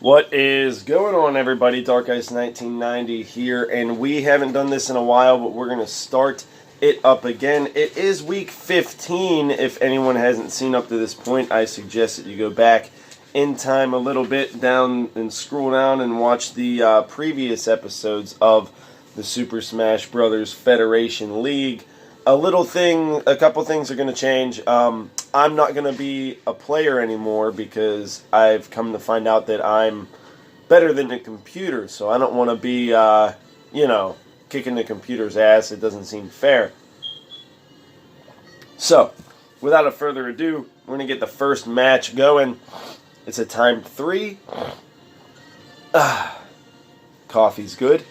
What is going on, everybody? Dark Ice 1990 here, and we haven't done this in a while, but we're going to start it up again. It is week 15. If anyone hasn't seen up to this point, I suggest that you go back in time a little bit down and scroll down and watch the previous episodes of the Super Smash Bros. Federation League. A couple things are going to change. I'm not going to be a player anymore because I've come to find out that I'm better than the computer. So I don't want to be, kicking the computer's ass. It doesn't seem fair. So, without further ado, we're going to get the first match going. It's a time 3. Coffee's good.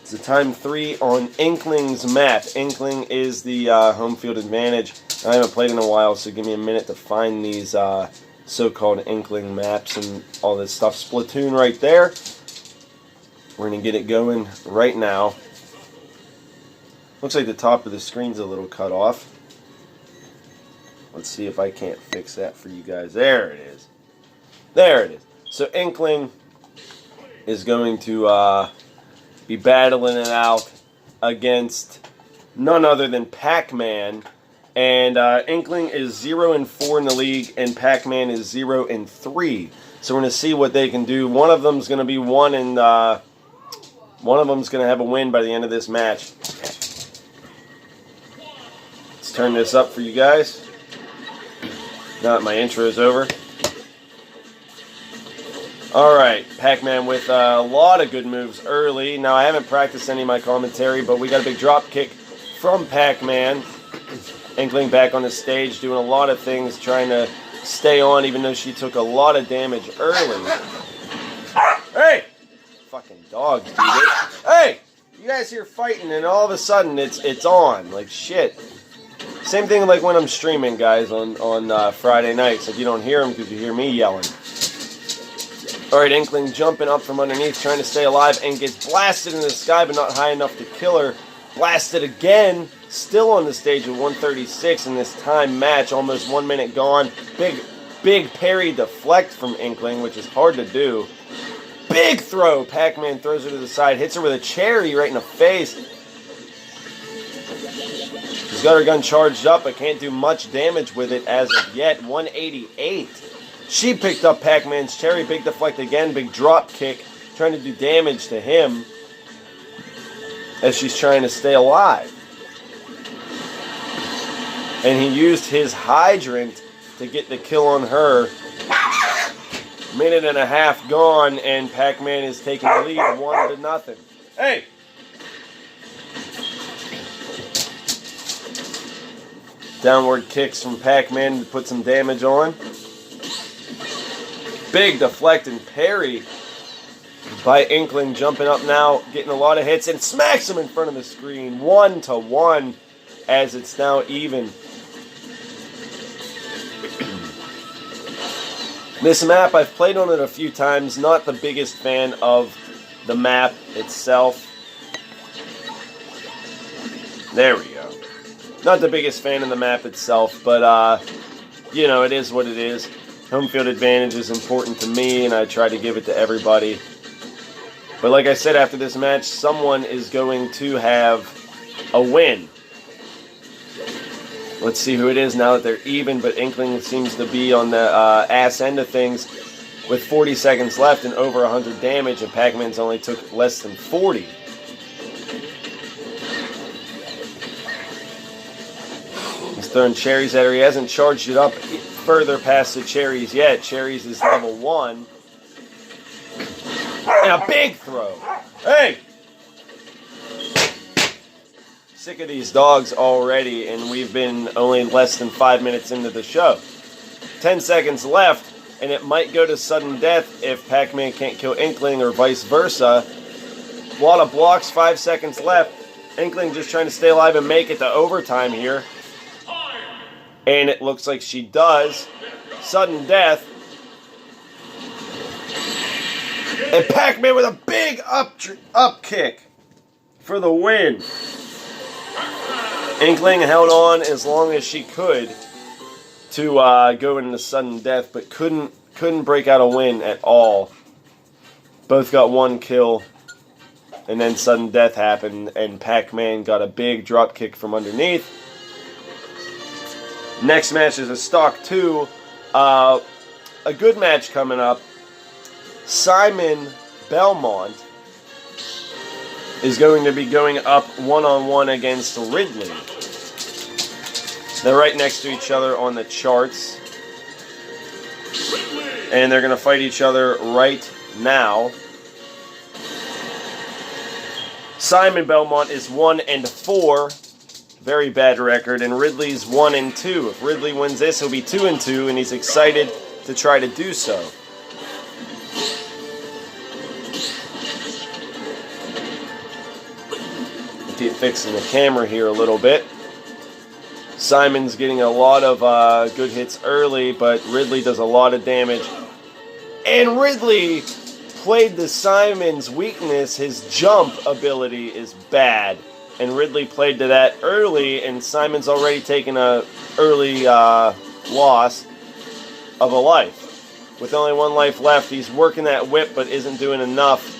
It's a time 3 on Inkling's map. Inkling is the home field advantage. I haven't played in a while, so give me a minute to find these so-called Inkling maps and all this stuff. Splatoon right there. We're going to get it going right now. Looks like the top of the screen's a little cut off. Let's see if I can't fix that for you guys. There it is. There it is. So Inkling is going to be battling it out against none other than PacMan. And Inkling is 0-4 in the league, and PacMan is 0-3. So we're going to see what they can do. One of them's going to be one of them's going to have a win by the end of this match. Let's turn this up for you guys. Now that my intro is over. Alright, PacMan with a lot of good moves early. Now, I haven't practiced any of my commentary, but we got a big drop kick from PacMan. Inkling back on the stage, doing a lot of things, trying to stay on, even though she took a lot of damage early. Hey! Fucking dogs, dude. Hey! You guys here fighting, and all of a sudden, it's on. Like, shit. Same thing like when I'm streaming, guys, on Friday nights. Like, you don't hear them because you hear me yelling. Alright, Inkling jumping up from underneath, trying to stay alive, and gets blasted in the sky, but not high enough to kill her. Blasted again, still on the stage at 136 in this time match, almost 1 minute gone. Big parry deflect from Inkling, which is hard to do. Big throw! PacMan throws her to the side, hits her with a cherry right in the face. She's got her gun charged up, but can't do much damage with it as of yet. 188. She picked up PacMan's cherry. Big deflect again. Big drop kick. Trying to do damage to him as she's trying to stay alive. And he used his hydrant to get the kill on her. Minute and a half gone, and PacMan is taking the lead 1-0. Hey! Downward kicks from PacMan to put some damage on. Big deflect and parry by Inkling, jumping up now, getting a lot of hits, and smacks him in front of the screen. 1-1 as it's now even. This map, I've played on it a few times. Not the biggest fan of the map itself. There we go. Not the biggest fan of the map itself, but, it is what it is. Home field advantage is important to me, and I try to give it to everybody. But like I said, after this match, someone is going to have a win. Let's see who it is now that they're even, but Inkling seems to be on the ass end of things with 40 seconds left and over 100 damage, and PacMan's only took less than 40. He's throwing cherries at her. He hasn't charged it up further past the cherries yet. Cherries is level 1. And a big throw. Hey! Sick of these dogs already, and we've been only less than 5 minutes into the show. 10 seconds left, and it might go to sudden death if PacMan can't kill Inkling or vice versa. A lot of blocks, 5 seconds left. Inkling just trying to stay alive and make it to overtime here. And it looks like she does. Sudden death. And PacMan with a big up kick for the win. Inkling held on as long as she could to go into sudden death, but couldn't break out a win at all. Both got one kill, and then sudden death happened, and PacMan got a big drop kick from underneath. Next match is a stock 2. A good match coming up. Simon Belmont is going to be going up one-on-one against Ridley. They're right next to each other on the charts. And they're going to fight each other right now. Simon Belmont is 1-4. Very bad record. And Ridley's 1-2. If Ridley wins this, he'll be 2-2. And he's excited to try to do so. Fixing the camera here a little bit. Simon's getting a lot of good hits early, but Ridley does a lot of damage. And Ridley played the Simon's weakness. His jump ability is bad. And Ridley played to that early, and Simon's already taken a early loss of a life. With only 1 life left, he's working that whip, but isn't doing enough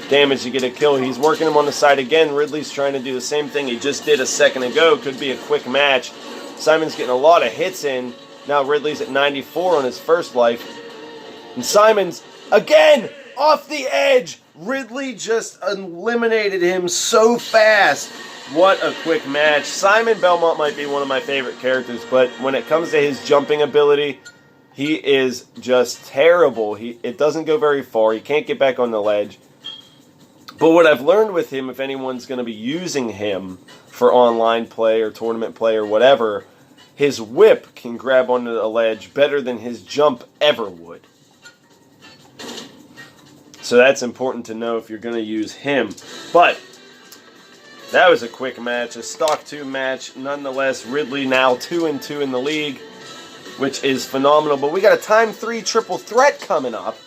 damage to get a kill. He's working him on the side again. Ridley's trying to do the same thing he just did a second ago. Could be a quick match. Simon's getting a lot of hits in. Now Ridley's at 94 on his first life. And Simon's, again, off the edge. Ridley just eliminated him so fast. What a quick match. Simon Belmont might be one of my favorite characters, but when it comes to his jumping ability, he is just terrible. It doesn't go very far. He can't get back on the ledge. But what I've learned with him, if anyone's going to be using him for online play or tournament play or whatever, his whip can grab onto the ledge better than his jump ever would. So that's important to know if you're going to use him. But that was a quick match, a stock 2 match. Nonetheless, Ridley now 2-2 in the league, which is phenomenal. But we got a time 3 triple threat coming up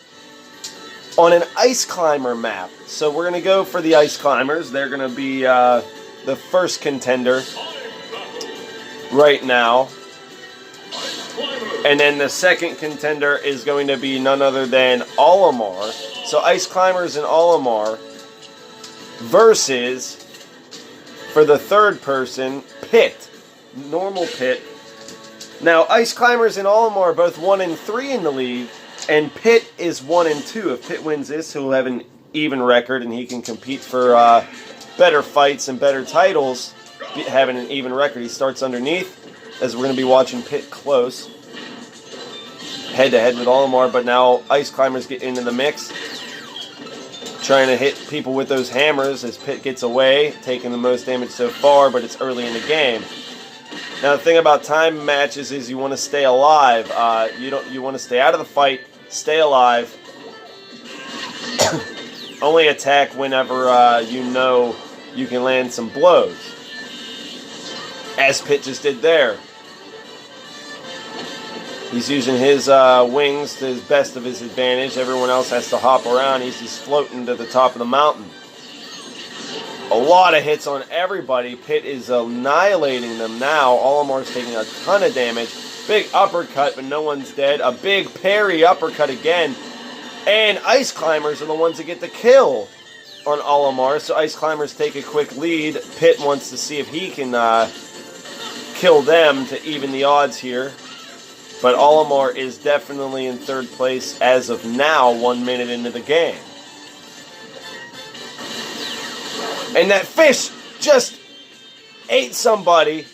on an ice climber map. So we're going to go for the ice climbers. They're going to be the first contender right now. And then the second contender is going to be none other than Olimar. So ice climbers and Olimar versus, for the third person, Pit. Normal Pit. Now, ice climbers and Olimar are both 1-3 in the league. And Pitt is 1-2. If Pitt wins this, he'll have an even record, and he can compete for better fights and better titles, having an even record. He starts underneath, as we're going to be watching Pitt close, head-to-head with Olimar, but now Ice Climbers get into the mix, trying to hit people with those hammers as Pitt gets away, taking the most damage so far, but it's early in the game. Now, the thing about time matches is you want to stay alive. You want to stay out of the fight, stay alive. Only attack whenever you know you can land some blows. As Pitt just did there. He's using his wings to his best of his advantage. Everyone else has to hop around. He's just floating to the top of the mountain. A lot of hits on everybody. Pitt is annihilating them now. Olimar's taking a ton of damage. Big uppercut, but no one's dead. A big parry uppercut again. And Ice Climbers are the ones that get the kill on Olimar. So Ice Climbers take a quick lead. Pitt wants to see if he can kill them to even the odds here. But Olimar is definitely in third place as of now, 1 minute into the game. And that fish just ate somebody.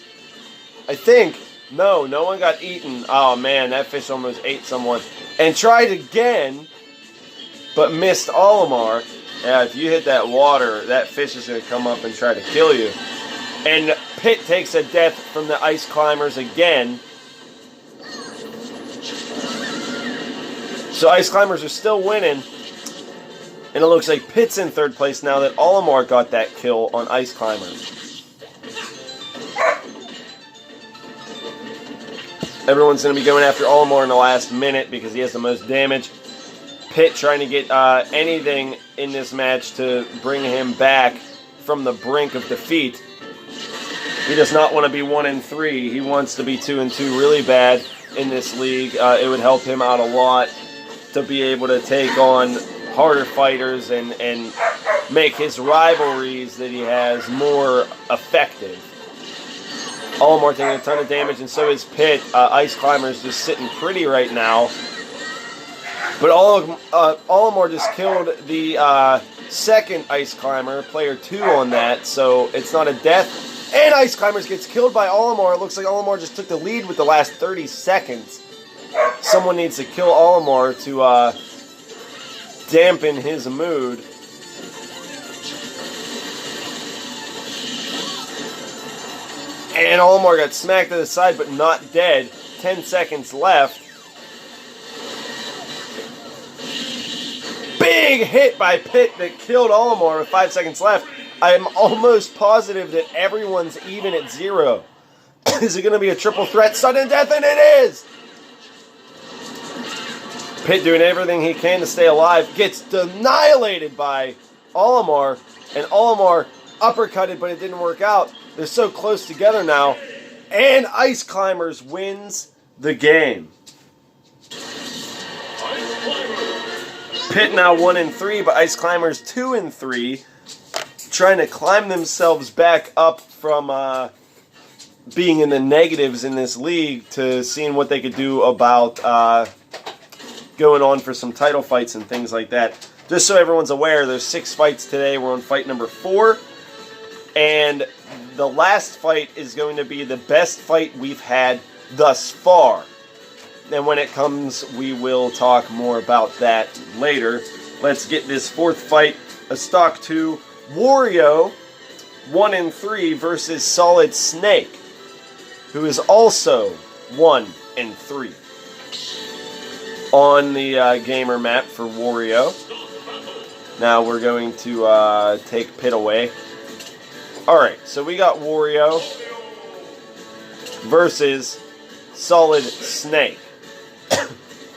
I think. No one got eaten. Oh man, that fish almost ate someone. And tried again, but missed Olimar. Yeah, if you hit that water, that fish is going to come up and try to kill you. And Pitt takes a death from the Ice Climbers again. So Ice Climbers are still winning. And it looks like Pitt's in third place now that Olimar got that kill on Ice Climbers. Everyone's going to be going after Olimar in the last minute because he has the most damage. Pitt trying to get anything in this match to bring him back from the brink of defeat. He does not want to be 1-3. He wants to be 2-2 really bad in this league. It would help him out a lot to be able to take on harder fighters and make his rivalries that he has more effective. Olimar taking a ton of damage, and so is Pit. Ice Climber's just sitting pretty right now. But Olimar just killed the second Ice Climber, player 2 on that, so it's not a death. And Ice Climbers gets killed by Olimar. It looks like Olimar just took the lead with the last 30 seconds. Someone needs to kill Olimar to dampen his mood. And Olimar got smacked to the side, but not dead. 10 seconds left. Big hit by Pit that killed Olimar with 5 seconds left. I am almost positive that everyone's even at 0. Is it going to be a triple threat sudden death? And it is! Pit doing everything he can to stay alive. Gets annihilated by Olimar. And Olimar uppercutted, but it didn't work out. They're so close together now. And Ice Climbers wins the game. Pit now 1-3, but Ice Climbers 2-3. Trying to climb themselves back up from being in the negatives in this league to seeing what they could do about going on for some title fights and things like that. Just so everyone's aware, there's 6 fights today. We're on fight number 4. And the last fight is going to be the best fight we've had thus far. And when it comes, we will talk more about that later. Let's get this 4th fight, a stock 2. Wario, 1-3 versus Solid Snake, who is also 1-3. On the gamer map for Wario. Now we're going to take Pit away. Alright, so we got Wario versus Solid Snake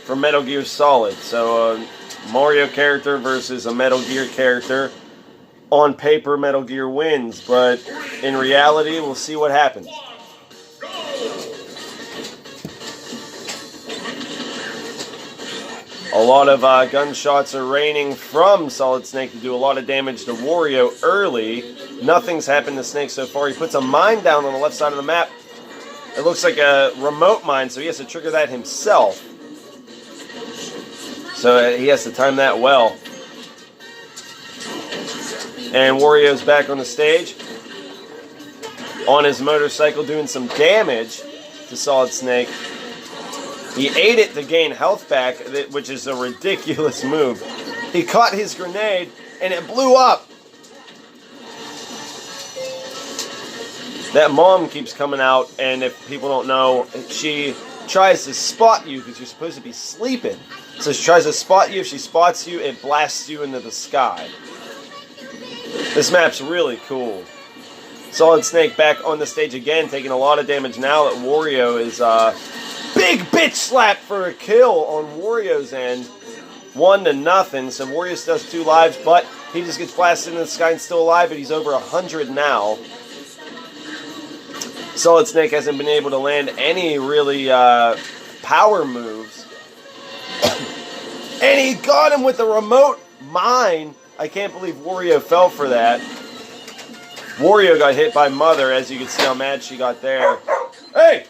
from Metal Gear Solid. So Mario character versus a Metal Gear character. On paper, Metal Gear wins, but in reality, we'll see what happens. A lot of gunshots are raining from Solid Snake to do a lot of damage to Wario early. Nothing's happened to Snake so far. He puts a mine down on the left side of the map. It looks like a remote mine, so he has to trigger that himself. So he has to time that well. And Wario's back on the stage. On his motorcycle doing some damage to Solid Snake. He ate it to gain health back, which is a ridiculous move. He caught his grenade, and it blew up. That mom keeps coming out, and if people don't know, she tries to spot you because you're supposed to be sleeping. So she tries to spot you. If she spots you, it blasts you into the sky. This map's really cool. Solid Snake back on the stage again, taking a lot of damage now that Wario is... Big bitch slap for a kill on Wario's end. 1-0. So Wario still has 2 lives, but he just gets blasted into the sky and still alive, but he's over 100 now. Solid Snake hasn't been able to land any really power moves. And he got him with the remote mine. I can't believe Wario fell for that. Wario got hit by Mother, as you can see how mad she got there. Hey!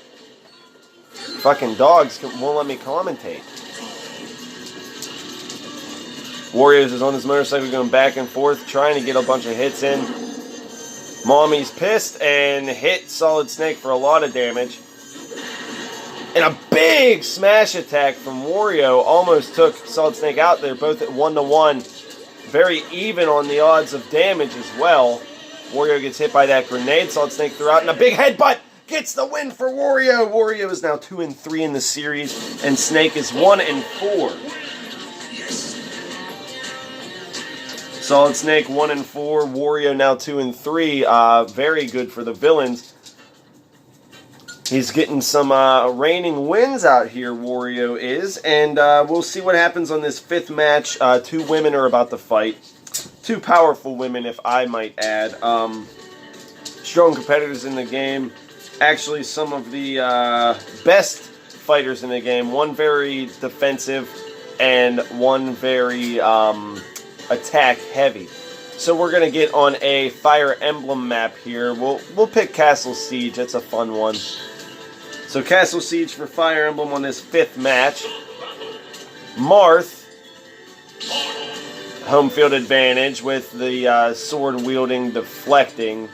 Fucking dogs won't let me commentate. Warriors is on his motorcycle going back and forth, trying to get a bunch of hits in. Mommy's pissed and hit Solid Snake for a lot of damage. And a big smash attack from Wario almost took Solid Snake out. They're both at 1-1. Very even on the odds of damage as well. Wario gets hit by that grenade. Solid Snake threw out, and a big headbutt gets the win for Wario. Wario is now 2-3 in the series, and Snake is 1-4. Solid Snake 1-4. Wario now 2-3. Very good for the villains. He's getting some reigning wins out here, Wario is, and we'll see what happens on this 5th match. 2 women are about to fight. 2 powerful women, if I might add. Strong competitors in the game. Actually, some of the best fighters in the game. One very defensive, and one very attack heavy. So we're gonna get on a Fire Emblem map here. We'll pick Castle Siege. That's a fun one. So Castle Siege for Fire Emblem on this 5th match. Marth, home field advantage with the sword-wielding, deflecting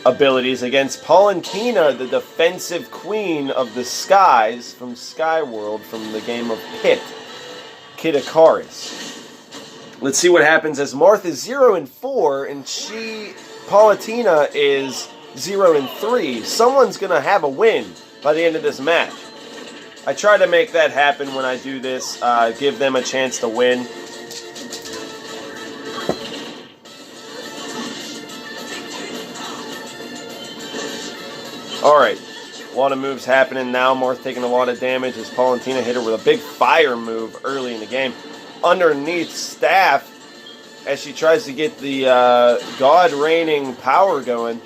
abilities against Pollentina, the defensive queen of the skies from Skyworld from the game of Pit, Kid Icarus. Let's see what happens as Marth is 0-4 and Pollentina is 0-3. Someone's going to have a win by the end of this match. I try to make that happen when I do this, give them a chance to win. Alright, a lot of moves happening now. Marth taking a lot of damage as Pollentina hit her with a big fire move early in the game. Underneath staff as she tries to get the God reigning power going.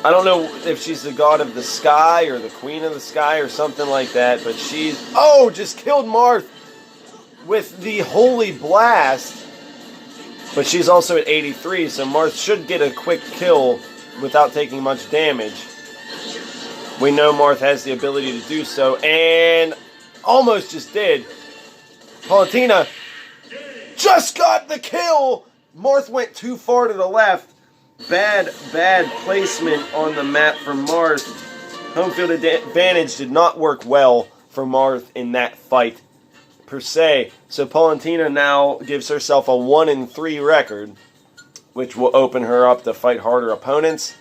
I don't know if she's the god of the sky or the queen of the sky or something like that, but she's... Oh, just killed Marth with the holy blast. But she's also at 83, so Marth should get a quick kill without taking much damage. We know Marth has the ability to do so, and almost just did. Pollentina just got the kill! Marth went too far to the left. Bad placement on the map from Marth. Home field advantage did not work well for Marth in that fight, per se. So Pollentina now gives herself a 1-3 record, which will open her up to fight harder opponents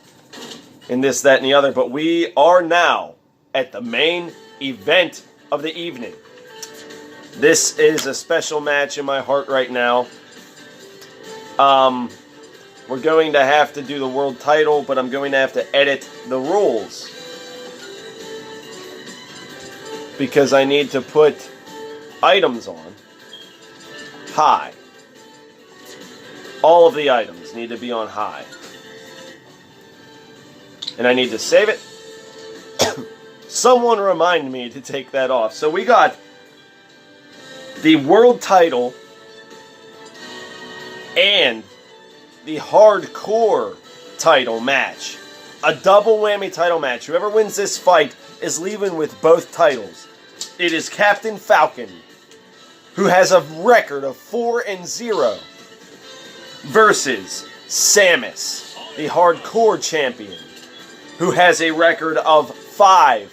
in this, that, and the other. But we are now at the main event of the evening. This is a special match in my heart right now. We're going to have to do the world title, but I'm going to have to edit the rules. Because I need to put items on high. All of the items need to be on high. And I need to save it. Someone remind me to take that off. So we got the world title and the hardcore title match. A double whammy title match. Whoever wins this fight is leaving with both titles. It is Captain Falcon, who has a record of 4-0, versus Samus, the hardcore champion, who has a record of 5-0.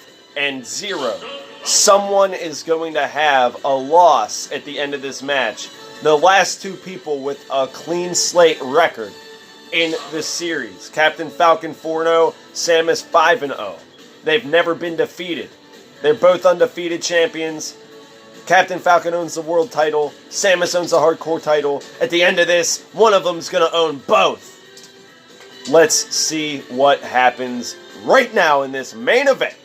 Someone is going to have a loss at the end of this match. The last two people with a clean slate record in the series. Captain Falcon 4-0, Samus 5-0. They've never been defeated. They're both undefeated champions. Captain Falcon owns the world title. Samus owns the hardcore title. At the end of this, one of them's going to own both. Let's see what happens right now in this main event.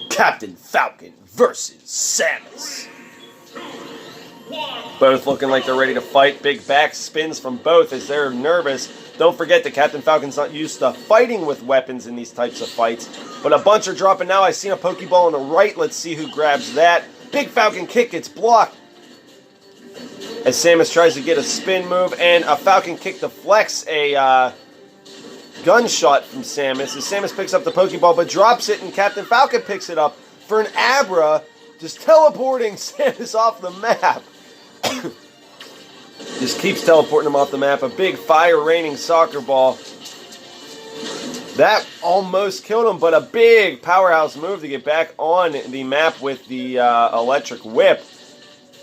Captain Falcon versus Samus. Both looking like they're ready to fight. Big back spins from both as they're nervous. Don't forget that Captain Falcon's not used to fighting with weapons in these types of fights. But a bunch are dropping now. I seen a Pokeball on the right. Let's see who grabs that. Big Falcon kick gets blocked as Samus tries to get a spin move. And a Falcon kick deflects a gunshot from Samus as Samus picks up the Pokeball but drops it, and Captain Falcon picks it up for an Abra, just teleporting Samus off the map. Just keeps teleporting him off the map. A big fire raining soccer ball. That almost killed him, but a big powerhouse move to get back on the map with the electric whip.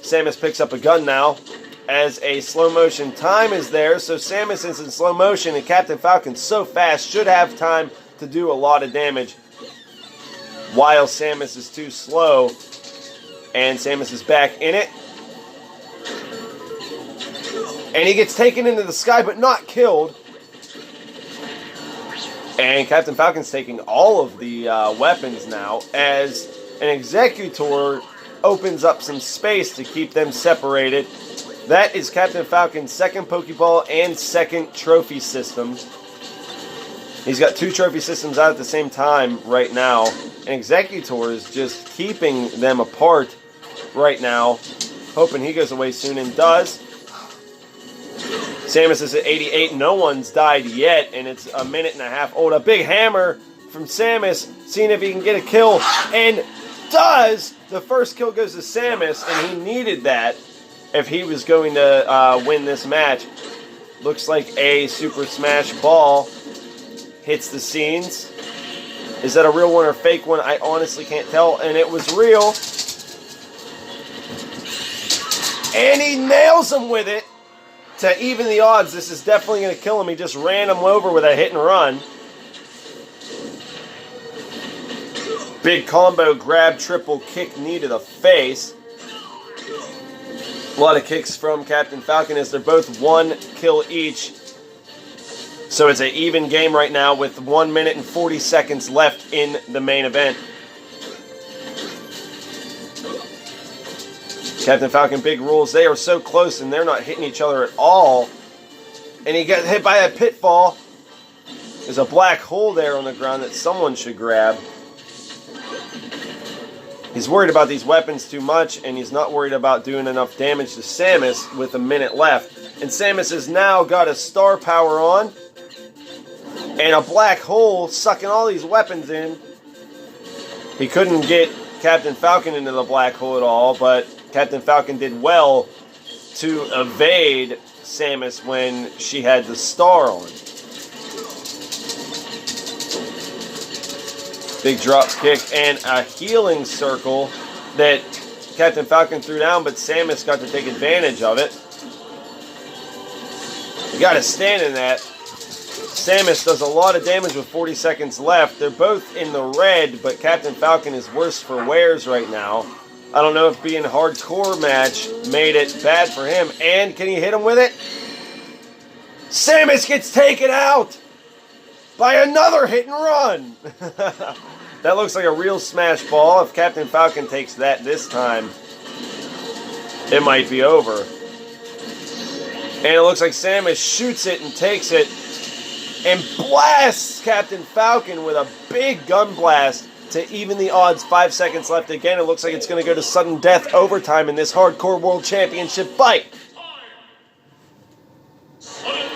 Samus picks up a gun now as a slow motion time is there. So Samus is in slow motion and Captain Falcon so fast should have time to do a lot of damage, while Samus is too slow. And Samus is back in it. And he gets taken into the sky but not killed. And Captain Falcon's taking all of the weapons now as an Executor opens up some space to keep them separated. That is Captain Falcon's second Pokeball and second trophy system. He's got 2 trophy systems out at the same time right now. And Executor is just keeping them apart right now. Hoping he goes away soon, and does. Samus is at 88. No one's died yet, and it's a minute and a half old. A big hammer from Samus, seeing if he can get a kill, and does. The first kill goes to Samus, and he needed that if he was going to win this match. Looks like a Super Smash Ball hits the scenes. Is that a real one or fake one? I honestly can't tell, and it was real. And he nails him with it to even the odds. This is definitely going to kill him. He just ran him over with a hit and run. Big combo, grab, triple kick, knee to the face. A lot of kicks from Captain Falcon as they're both 1 kill each. So it's an even game right now with 1 minute and 40 seconds left in the main event. Captain Falcon, big rules. They are so close and they're not hitting each other at all. And he got hit by a pitfall. There's a black hole there on the ground that someone should grab. He's worried about these weapons too much, and he's not worried about doing enough damage to Samus with a minute left. And Samus has now got a star power on, and a black hole sucking all these weapons in. He couldn't get Captain Falcon into the black hole at all, but Captain Falcon did well to evade Samus when she had the star on. Big drop kick and a healing circle that Captain Falcon threw down, but Samus got to take advantage of it. You got to stand in that. Samus does a lot of damage with 40 seconds left. They're both in the red, but Captain Falcon is worse for wears right now. I don't know if being a hardcore match made it bad for him. And can he hit him with it? Samus gets taken out by another hit and run. That looks like a real smash ball. If Captain Falcon takes that this time, it might be over. And it looks like Samus shoots it and takes it and blasts Captain Falcon with a big gun blast to even the odds. 5 seconds left. Again, it looks like it's going to go to sudden death overtime in this Hardcore World Championship fight.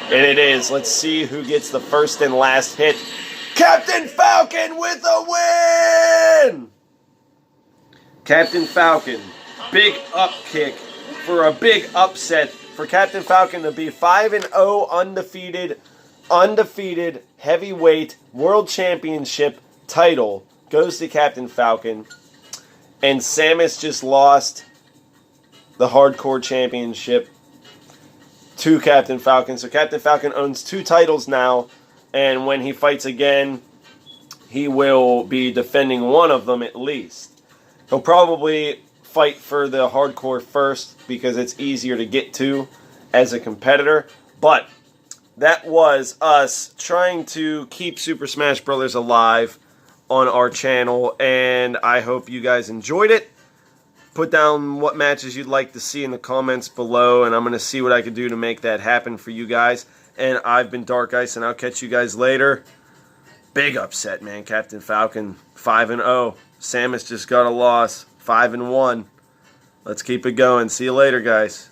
And it is. Let's see who gets the first and last hit. Captain Falcon with a win! Captain Falcon, big up kick for a big upset for Captain Falcon to be 5-0 undefeated heavyweight world championship title goes to Captain Falcon. And Samus just lost the hardcore championship to Captain Falcon. So Captain Falcon owns 2 titles now. And when he fights again, he will be defending one of them at least. He'll probably fight for the hardcore first because it's easier to get to as a competitor. But that was us trying to keep Super Smash Bros. Alive on our channel. And I hope you guys enjoyed it. Put down what matches you'd like to see in the comments below. And I'm going to see what I can do to make that happen for you guys. And I've been Dark Ice, and I'll catch you guys later. Big upset, man. Captain Falcon, 5-0. Samus just got a loss, 5-1. Let's keep it going. See you later, guys.